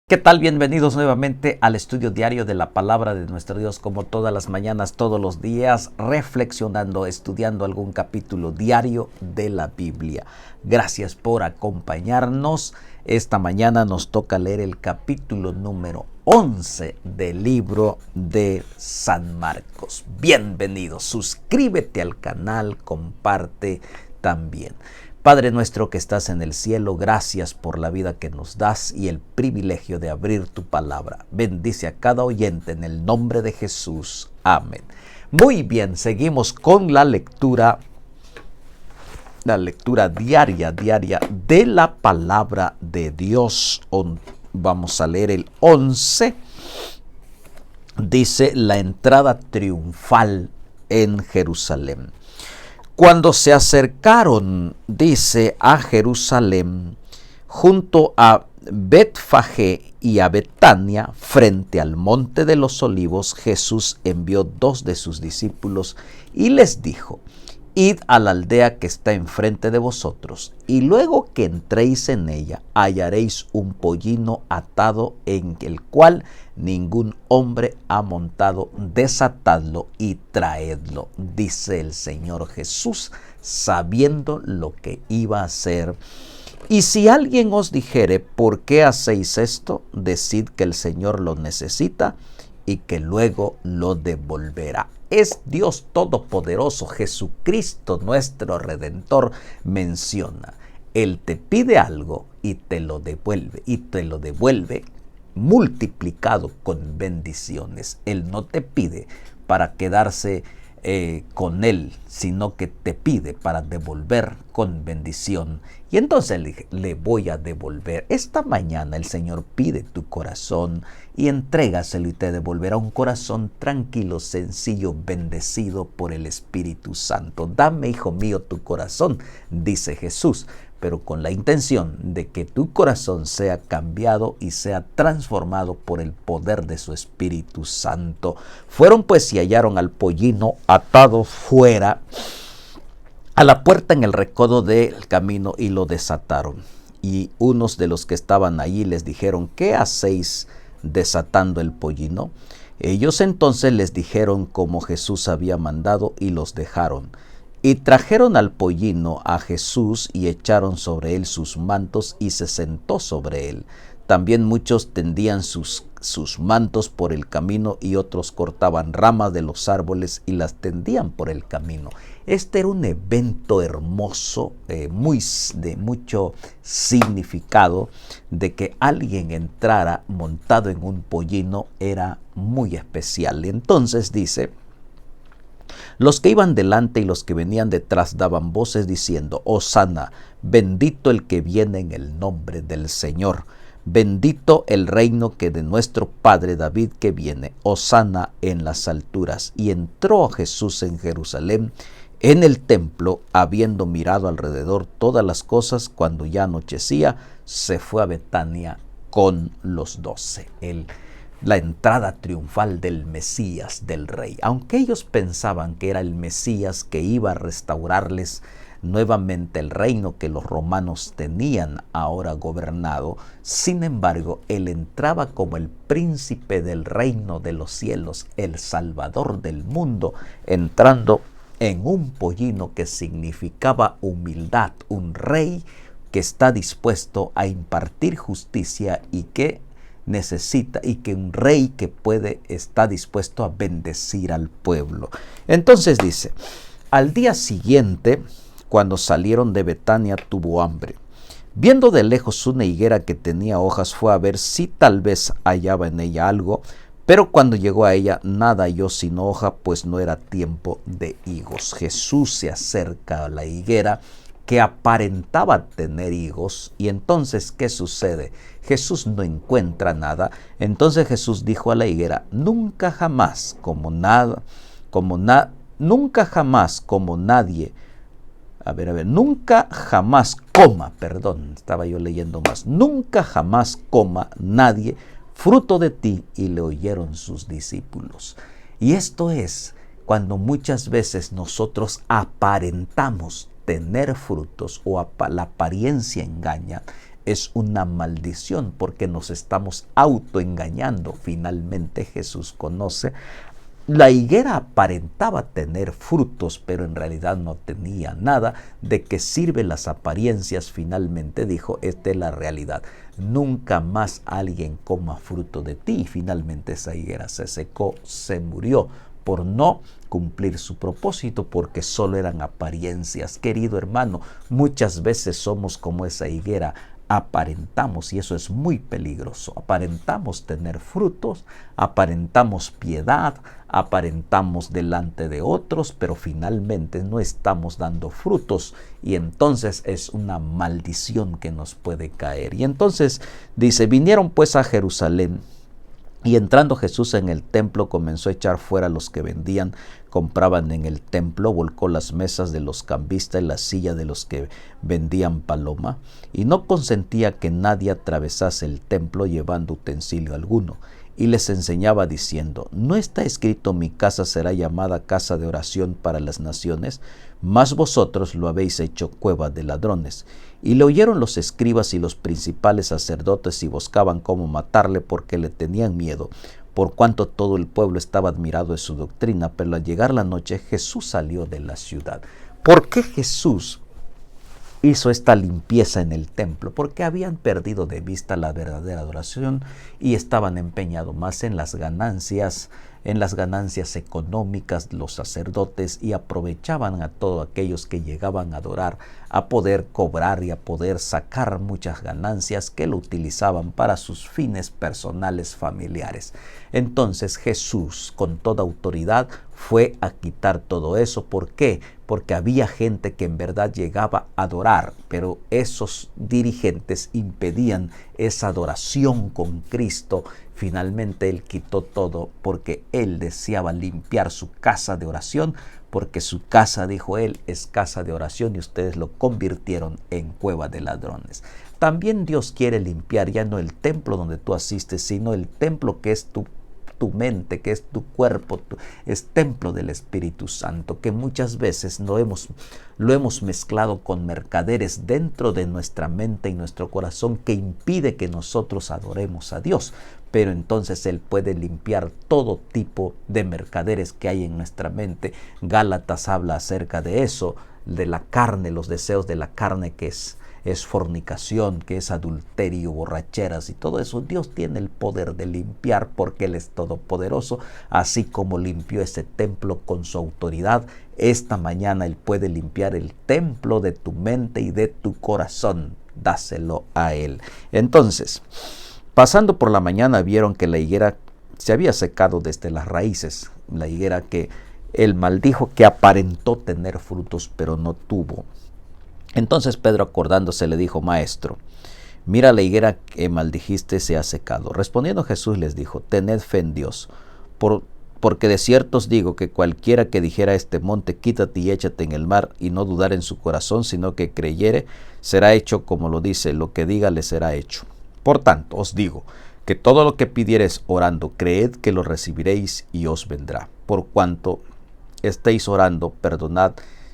¿Qué tal? Bienvenidos nuevamente al estudio diario de la palabra de nuestro Dios, como todas las mañanas, todos los días, reflexionando, estudiando algún capítulo diario de la Biblia. Gracias por acompañarnos. Esta mañana nos toca leer el capítulo número 11 del libro de San Marcos. Bienvenidos, suscríbete al canal, comparte también. Padre nuestro que estás en el cielo, gracias por la vida que nos das y el privilegio de abrir tu palabra. Bendice a cada oyente en el nombre de Jesús. Amén. Muy bien, seguimos con la lectura diaria de la palabra de Dios. Vamos a leer el 11. Dice la entrada triunfal en Jerusalén. Cuando se acercaron, dice, a Jerusalén, junto a Betfagé y a Betania, frente al monte de los olivos, Jesús envió 2 de sus discípulos y les dijo: Id a la aldea que está enfrente de vosotros, y luego que entréis en ella, hallaréis un pollino atado en el cual ningún hombre ha montado. Desatadlo y traedlo, dice el Señor Jesús, sabiendo lo que iba a hacer. Y si alguien os dijere: ¿por qué hacéis esto? Decid que el Señor lo necesita y que luego lo devolverá. Es Dios Todopoderoso, Jesucristo nuestro Redentor, menciona: Él te pide algo y te lo devuelve multiplicado con bendiciones. Él no te pide para quedarse con Él, sino que te pide para devolver con bendición. Y entonces le voy a devolver. Esta mañana el Señor pide tu corazón y entrégaselo y te devolverá un corazón tranquilo, sencillo, bendecido por el Espíritu Santo. Dame, hijo mío, tu corazón, dice Jesús, pero con la intención de que tu corazón sea cambiado y sea transformado por el poder de su Espíritu Santo. Fueron pues y hallaron al pollino atado fuera a la puerta en el recodo del camino y lo desataron. Y unos de los que estaban allí les dijeron: ¿qué hacéis desatando el pollino? Ellos entonces les dijeron como Jesús había mandado y los dejaron. Y trajeron al pollino a Jesús y echaron sobre él sus mantos y se sentó sobre él. También muchos tendían sus mantos por el camino y otros cortaban ramas de los árboles y las tendían por el camino. Este era un evento hermoso, de mucho significado. De que alguien entrara montado en un pollino era muy especial. Entonces dice: los que iban delante y los que venían detrás daban voces diciendo: Hosana, bendito el que viene en el nombre del Señor. Bendito el reino que de nuestro padre David que viene. Hosana en las alturas. Y entró Jesús en Jerusalén, en el templo, habiendo mirado alrededor todas las cosas, cuando ya anochecía, se fue a Betania con los 12. La entrada triunfal del Mesías, del Rey. Aunque ellos pensaban que era el Mesías que iba a restaurarles nuevamente el reino que los romanos tenían ahora gobernado, sin embargo, Él entraba como el príncipe del reino de los cielos, el Salvador del mundo, entrando en un pollino que significaba humildad, un rey que está dispuesto a impartir justicia y que necesita, y que un rey que está dispuesto a bendecir al pueblo. Entonces dice: al día siguiente, cuando salieron de Betania, tuvo hambre. Viendo de lejos una higuera que tenía hojas, fue a ver si tal vez hallaba en ella algo, pero cuando llegó a ella, nada halló sino hoja, pues no era tiempo de higos. Jesús se acerca a la higuera que aparentaba tener higos, y entonces, ¿qué sucede? Jesús no encuentra nada. Entonces Jesús dijo a la higuera: nunca jamás como nadie, nunca jamás coma nadie fruto de ti. Y le oyeron sus discípulos. Y esto es cuando muchas veces nosotros aparentamos tener frutos o la apariencia engaña. es una maldición porque nos estamos autoengañando. Finalmente Jesús conoce. La higuera aparentaba tener frutos, pero en realidad no tenía nada. ¿De qué sirven las apariencias? Finalmente dijo, esta es la realidad. Nunca más alguien coma fruto de ti. Y finalmente esa higuera se secó, se murió por no cumplir su propósito, porque solo eran apariencias. Querido hermano, muchas veces somos como esa higuera. Aparentamos, y eso es muy peligroso, aparentamos tener frutos, aparentamos piedad, aparentamos delante de otros, pero finalmente no estamos dando frutos, y entonces es una maldición que nos puede caer. Y entonces dice, vinieron pues a Jerusalén, y entrando Jesús en el templo comenzó a echar fuera a los que vendían, compraban en el templo, volcó las mesas de los cambistas y la silla de los que vendían paloma, y no consentía que nadie atravesase el templo llevando utensilio alguno. Y les enseñaba diciendo, ¿no está escrito mi casa será llamada casa de oración para las naciones? Mas vosotros lo habéis hecho cueva de ladrones. Y le oyeron los escribas y los principales sacerdotes y buscaban cómo matarle porque le tenían miedo, por cuanto todo el pueblo estaba admirado de su doctrina. Pero al llegar la noche Jesús salió de la ciudad. ¿Por qué Jesús hizo esta limpieza en el templo? Porque habían perdido de vista la verdadera adoración y estaban empeñados más en las ganancias económicas los sacerdotes, y aprovechaban a todos aquellos que llegaban a adorar a poder cobrar y a poder sacar muchas ganancias que lo utilizaban para sus fines personales familiares. Entonces Jesús, con toda autoridad, fue a quitar todo eso. ¿Por qué? Porque había gente que en verdad llegaba a adorar, pero esos dirigentes impedían esa adoración con Cristo. Finalmente Él quitó todo porque Él deseaba limpiar su casa de oración, porque su casa, dijo Él, es casa de oración y ustedes lo convirtieron en cueva de ladrones. También Dios quiere limpiar ya no el templo donde tú asistes, sino el templo que es tu mente, que es tu cuerpo, es templo del Espíritu Santo, que muchas veces lo hemos mezclado con mercaderes dentro de nuestra mente y nuestro corazón, que impide que nosotros adoremos a Dios. Pero entonces Él puede limpiar todo tipo de mercaderes que hay en nuestra mente. Gálatas habla acerca de eso, de la carne, los deseos de la carne, que es fornicación, que es adulterio, borracheras y todo eso. Dios tiene el poder de limpiar porque Él es todopoderoso. Así como limpió ese templo con su autoridad, esta mañana Él puede limpiar el templo de tu mente y de tu corazón. Dáselo a Él. Entonces, pasando por la mañana, vieron que la higuera se había secado desde las raíces. La higuera que Él maldijo, que aparentó tener frutos, pero no tuvo. Entonces Pedro, acordándose, le dijo, Maestro, mira, la higuera que maldijiste se ha secado. Respondiendo Jesús les dijo, tened fe en Dios, porque de cierto os digo que cualquiera que dijera a este monte, quítate y échate en el mar, y no dudar en su corazón, sino que creyere, será hecho como lo dice, lo que diga le será hecho. Por tanto, os digo, que todo lo que pidiereis orando, creed que lo recibiréis y os vendrá. Por cuanto estéis orando, perdonad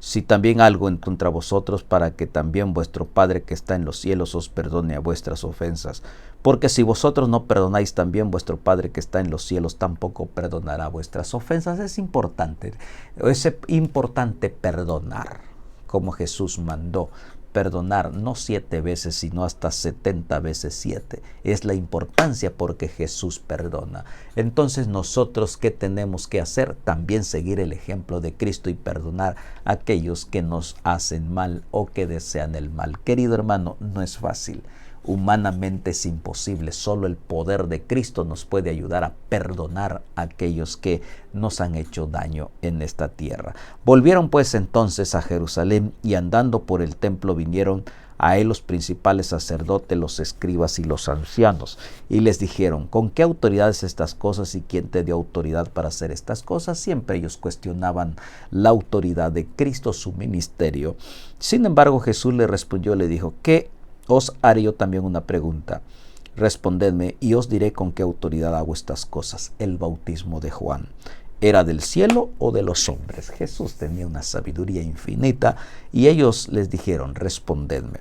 si también algo en contra vosotros, para que también vuestro Padre que está en los cielos os perdone a vuestras ofensas. Porque si vosotros no perdonáis, también vuestro Padre que está en los cielos tampoco perdonará vuestras ofensas. Es importante perdonar, como Jesús mandó. Perdonar no 7 veces, sino hasta 70 veces 7. Es la importancia porque Jesús perdona. Entonces nosotros, ¿qué tenemos que hacer? También seguir el ejemplo de Cristo y perdonar a aquellos que nos hacen mal o que desean el mal. Querido hermano, no es fácil. Humanamente es imposible. Solo el poder de Cristo nos puede ayudar a perdonar a aquellos que nos han hecho daño en esta tierra. Volvieron pues entonces a Jerusalén, y andando por el templo vinieron a él los principales sacerdotes, los escribas y los ancianos, y les dijeron, ¿con qué autoridad es estas cosas y quién te dio autoridad para hacer estas cosas? Siempre ellos cuestionaban la autoridad de Cristo, su ministerio. Sin embargo, Jesús le respondió, le dijo, ¿qué os haré yo también una pregunta? Respondedme y os diré con qué autoridad hago estas cosas. El bautismo de Juan, ¿era del cielo o de los hombres? Jesús tenía una sabiduría infinita y ellos les dijeron, respondedme.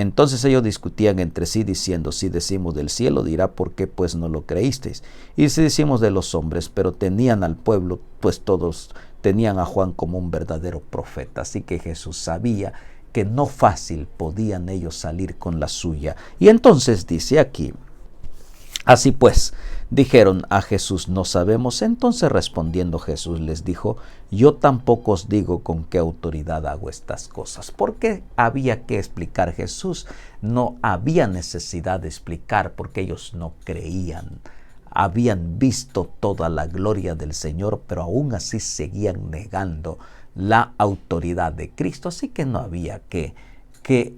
Entonces ellos discutían entre sí diciendo, si decimos del cielo, dirá, ¿por qué pues no lo creísteis? Y si decimos de los hombres, pero tenían al pueblo, pues todos tenían a Juan como un verdadero profeta. Así que Jesús sabía que no fácil podían ellos salir con la suya. Y entonces dice aquí, así pues, dijeron a Jesús, no sabemos. Entonces respondiendo Jesús les dijo, yo tampoco os digo con qué autoridad hago estas cosas. ¿Por qué había que explicar Jesús? No había necesidad de explicar porque ellos no creían. Habían visto toda la gloria del Señor, pero aún así seguían negando la autoridad de Cristo. Así que no había que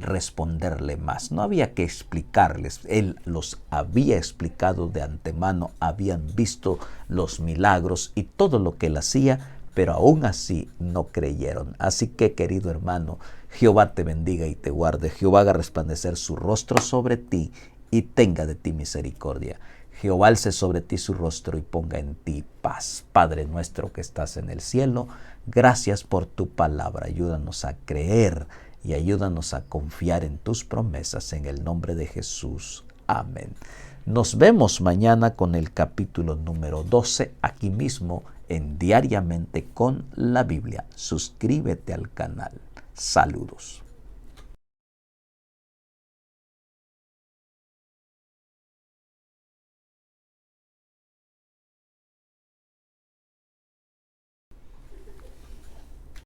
responderle más, no había que explicarles. Él los había explicado de antemano, habían visto los milagros y todo lo que él hacía, pero aún así no creyeron. Así que, querido hermano, Jehová te bendiga y te guarde. Jehová haga resplandecer su rostro sobre ti y tenga de ti misericordia. Jehová alce sobre ti su rostro y ponga en ti paz. Padre nuestro que estás en el cielo, gracias por tu palabra. Ayúdanos a creer y ayúdanos a confiar en tus promesas en el nombre de Jesús. Amén. Nos vemos mañana con el capítulo número 12, aquí mismo en Diariamente con la Biblia. Suscríbete al canal. Saludos.